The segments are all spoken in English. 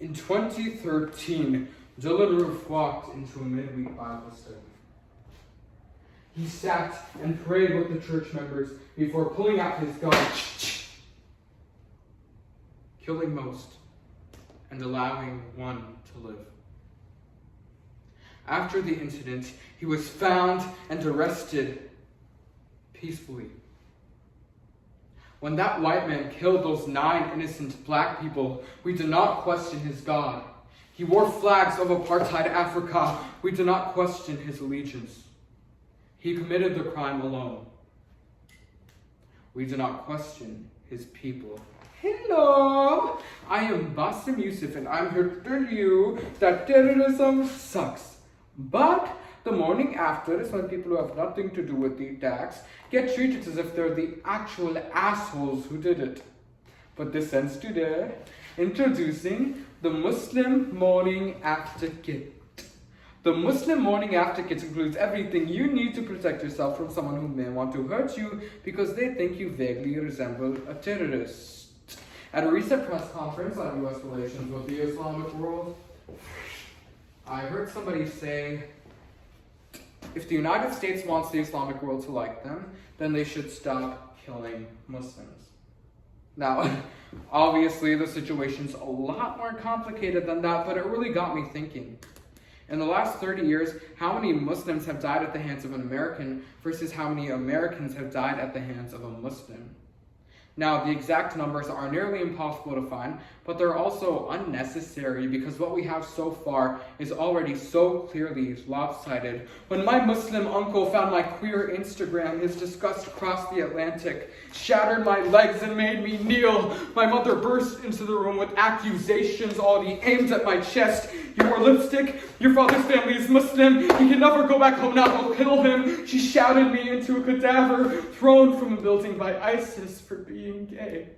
In 2013, Dylan Roof walked into a midweek Bible study. He sat and prayed with the church members before pulling out his gun, killing most and allowing one to live. After the incident, he was found and arrested peacefully. When that white man killed those 9 innocent black people, we did not question his God. He wore flags of apartheid Africa. We did not question his allegiance. He committed the crime alone. We do not question his people. Hello, I am Basim Yusuf, and I'm here to tell you that terrorism sucks. But the morning after is when people who have nothing to do with the attacks get treated as if they're the actual assholes who did it. But this ends today. Introducing the Muslim Morning After Kit. The Muslim Morning After Kit includes everything you need to protect yourself from someone who may want to hurt you because they think you vaguely resemble a terrorist. At a recent press conference on U.S. relations with the Islamic world, I heard somebody say, if the United States wants the Islamic world to like them, then they should stop killing Muslims. Now, obviously the situation's a lot more complicated than that, but it really got me thinking. In the last 30 years, how many Muslims have died at the hands of an American versus how many Americans have died at the hands of a Muslim? Now, the exact numbers are nearly impossible to find, but they're also unnecessary because what we have so far is already so clearly lopsided. When my Muslim uncle found my queer Instagram, his disgust crossed the Atlantic, shattered my legs and made me kneel. My mother burst into the room with accusations already aimed at my chest. You wore lipstick, your father's family is Muslim, he can never go back home now, they'll kill him. She shouted me into a cadaver thrown from a building by ISIS for being gay.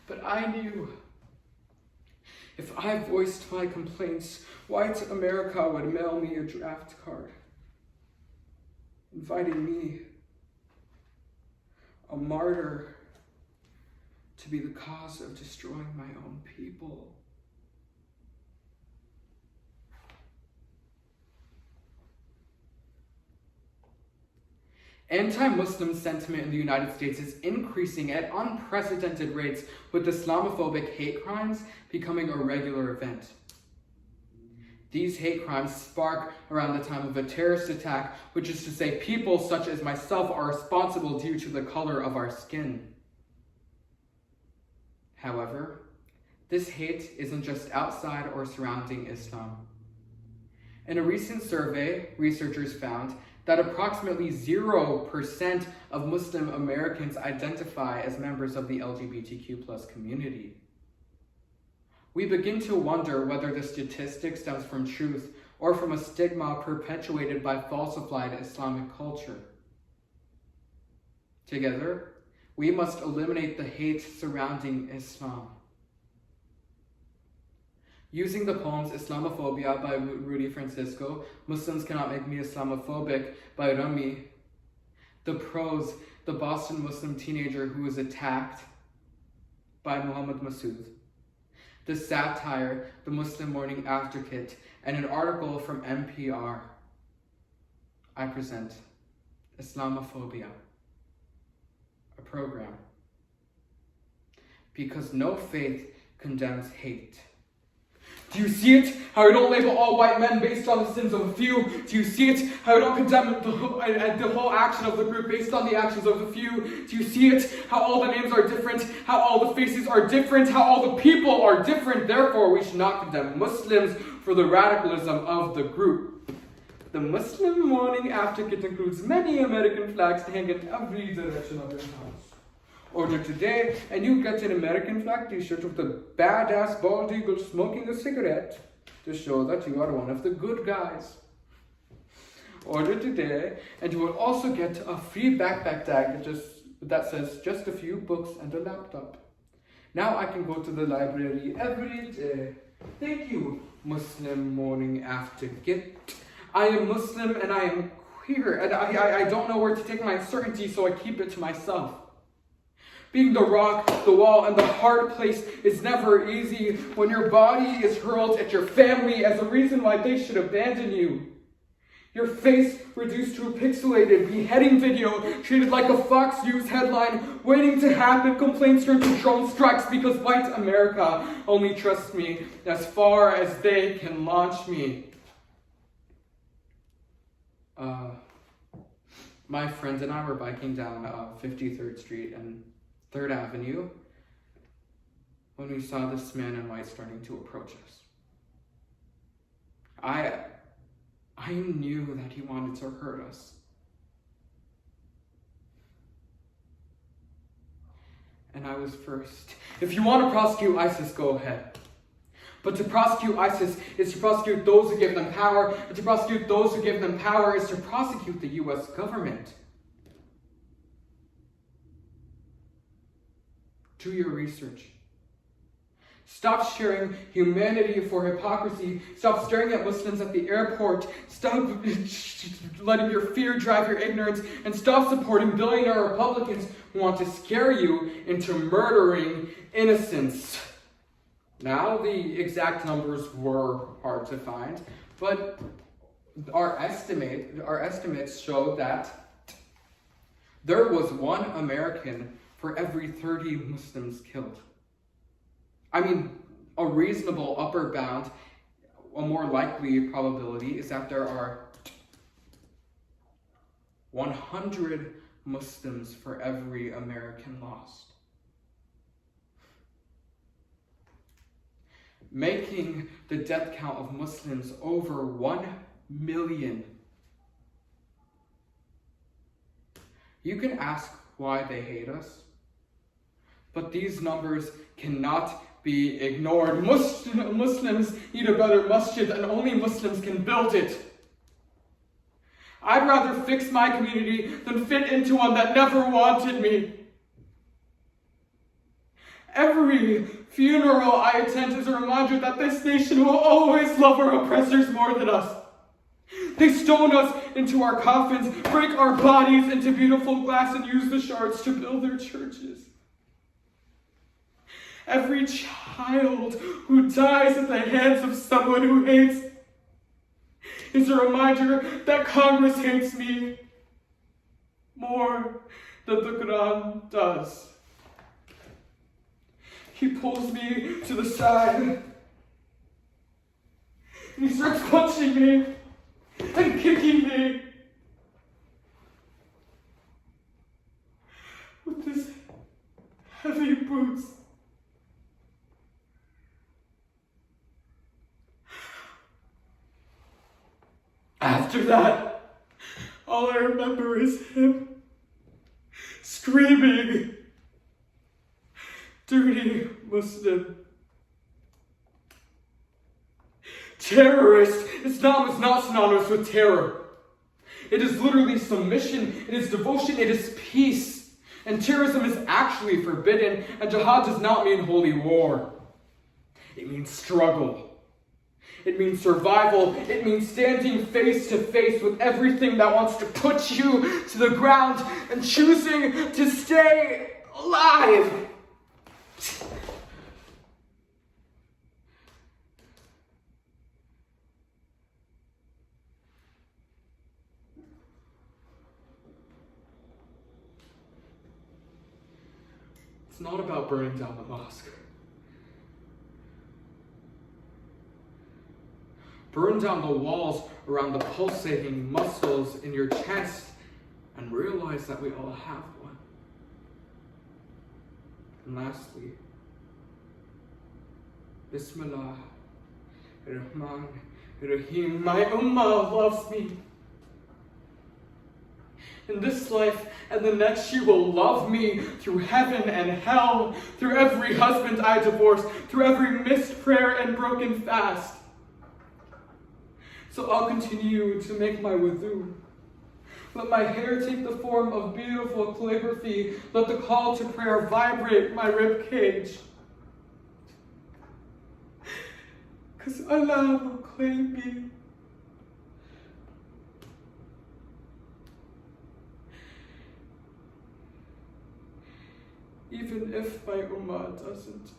But I knew if I voiced my complaints, white America would mail me a draft card, inviting me, a martyr, to be the cause of destroying my own people. Anti-Muslim sentiment in the United States is increasing at unprecedented rates, with Islamophobic hate crimes becoming a regular event. These hate crimes spark around the time of a terrorist attack, which is to say people such as myself are responsible due to the color of our skin. However, this hate isn't just outside or surrounding Islam. In a recent survey, researchers found that approximately 0% of Muslim Americans identify as members of the LGBTQ+ community. We begin to wonder whether the statistic stems from truth or from a stigma perpetuated by falsified Islamic culture. Together, we must eliminate the hate surrounding Islam. Using the poems Islamophobia by Rudy Francisco, Muslims Cannot Make Me Islamophobic by Rumi, the prose, The Boston Muslim Teenager Who Was Attacked by Muhammad Masood, the satire, The Muslim Morning After Kit, and an article from NPR, I present Islamophobia, a program. Because no faith condemns hate. Do you see it? How I don't label all white men based on the sins of a few? Do you see it? How I don't condemn the whole action of the group based on the actions of a few? Do you see it? How all the names are different? How all the faces are different? How all the people are different? Therefore, we should not condemn Muslims for the radicalism of the group. The Muslim Morning After Kit includes many American flags to hang in every direction of your house. Order today, and you get an American flag t-shirt with a badass bald eagle smoking a cigarette to show that you are one of the good guys. Order today, and you will also get a free backpack tag that says just a few books and a laptop. Now I can go to the library every day. Thank you, Muslim Morning After Kit. I am Muslim and I am queer, and I don't know where to take my uncertainty, so I keep it to myself. Being the rock, the wall, and the hard place is never easy when your body is hurled at your family as a reason why they should abandon you. Your face reduced to a pixelated beheading video, treated like a Fox News headline, waiting to happen, complaints turn to drone strikes because white America only trusts me as far as they can launch me. My friends and I were biking down 53rd Street and 3rd Avenue when we saw this man in white starting to approach us. I knew that he wanted to hurt us. And I was first. If you want to prosecute ISIS, go ahead. But to prosecute ISIS is to prosecute those who give them power, and to prosecute those who give them power is to prosecute the U.S. government. Do your research. Stop sharing humanity for hypocrisy. Stop staring at Muslims at the airport. Stop letting your fear drive your ignorance. And stop supporting billionaire Republicans who want to scare you into murdering innocents. Now, the exact numbers were hard to find, but our estimates show that there was 1 American for every 30 Muslims killed. I mean, a reasonable upper bound, a more likely probability is that there are 100 Muslims for every American lost. Making the death count of Muslims over 1 million. You can ask why they hate us, but these numbers cannot be ignored. Muslims need a better masjid, and only Muslims can build it. I'd rather fix my community than fit into one that never wanted me. Every funeral I attend is a reminder that this nation will always love our oppressors more than us. They stone us into our coffins, break our bodies into beautiful glass, and use the shards to build their churches. Every child who dies at the hands of someone who hates is a reminder that Congress hates me more than the Quran does. He pulls me to the side, and he starts punching me and kicking me with his heavy boots. After that, all I remember is him screaming, "Dirty Muslim." Terrorist. Islam is not synonymous with terror. It is literally submission, it is devotion, it is peace. And terrorism is actually forbidden, and jihad does not mean holy war. It means struggle. It means survival. It means standing face to face with everything that wants to put you to the ground and choosing to stay alive. It's not about burning down the mosque. Burn down the walls around the pulsating muscles in your chest and realize that we all have one. And lastly, Bismillah ar-Rahman ar-Rahim. My ummah loves me. In this life and the next, she will love me through heaven and hell, through every husband I divorce, through every missed prayer and broken fast. So I'll continue to make my wudu. Let my hair take the form of beautiful calligraphy. Let the call to prayer vibrate my rib cage. Because Allah will claim me. even if my ummah doesn't.